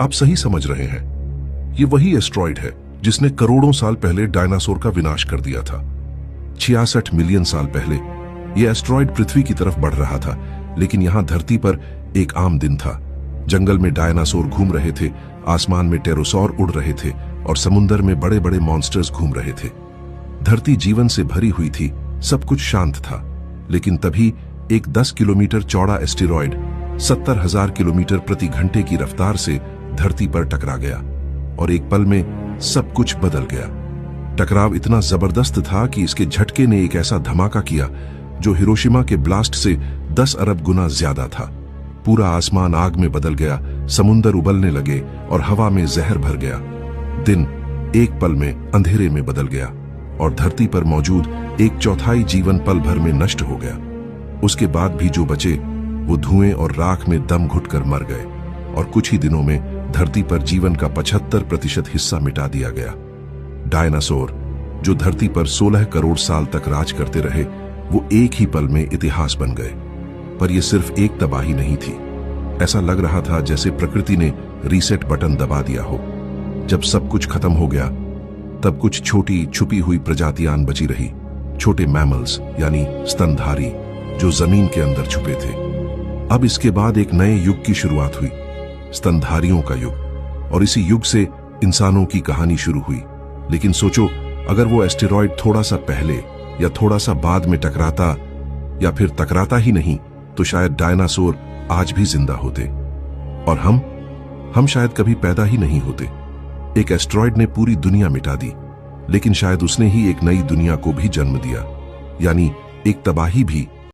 आप सही समझ रहे हैं, ये वही एस्ट्रॉइड है जिसने करोड़ों साल पहले डायनासोर का विनाश कर दिया था। 66 मिलियन साल पहले यह एस्ट्रॉइड पृथ्वी की तरफ बढ़ रहा था, लेकिन यहां धरती पर एक आम दिन था। जंगल में डायनासोर घूम रहे थे, आसमान में टेरोसौर उड़ रहे थे और समुंदर में बड़े बड़े मॉन्स्टर्स घूम रहे थे। धरती जीवन से भरी हुई थी, सब कुछ शांत था। लेकिन तभी एक 10 किलोमीटर चौड़ा एस्टेरॉयड 70,000 किलोमीटर प्रति घंटे की रफ्तार से धरती पर टकरा गया और एक पल में सब कुछ बदल गया। टकराव इतना जबरदस्त था कि इसके झटके ने एक ऐसा धमाका किया जो हिरोशिमा के ब्लास्ट से 10 अरब गुना ज्यादा था। पूरा आसमान आग में बदल गया, समुंदर उबलने लगे और हवा में जहर भर गया। दिन एक पल में अंधेरे में बदल गया और धरती पर मौजूद 1/4 जीवन पल भर में नष्ट हो गया। उसके बाद भी जो बचे वो धुएं और राख में दम घुटकर मर गए और कुछ ही दिनों में धरती पर जीवन का 75% हिस्सा मिटा दिया गया। डायनासोर जो धरती पर 16 करोड़ साल तक राज करते रहे, वो एक ही पल में इतिहास बन गए। पर यह सिर्फ एक तबाही नहीं थी। ऐसा लग रहा था जैसे प्रकृति ने रीसेट बटन दबा दिया हो। जब सब कुछ खत्म हो गया, तब कुछ छोटी छुपी हुई प्रजातियां बची रही। छोटे मैमल्स यानी स्तनधारी जो जमीन के अंदर छुपे थे। अब इसके बाद एक नए युग की शुरुआत हुई, स्तनधारियों का युग। और इसी युग से इंसानों की कहानी शुरू हुई। लेकिन सोचो, अगर वो एस्टेरॉयड थोड़ा सा पहले या थोड़ा सा बाद में टकराता या फिर टकराता ही नहीं, तो शायद डायनासोर आज भी जिंदा होते और हम शायद कभी पैदा ही नहीं होते। एक एस्टेरॉयड ने पूरी दुनिया मिटा दी, लेकिन शायद उसने ही एक नई दुनिया को भी जन्म दिया, यानी एक तबाही भी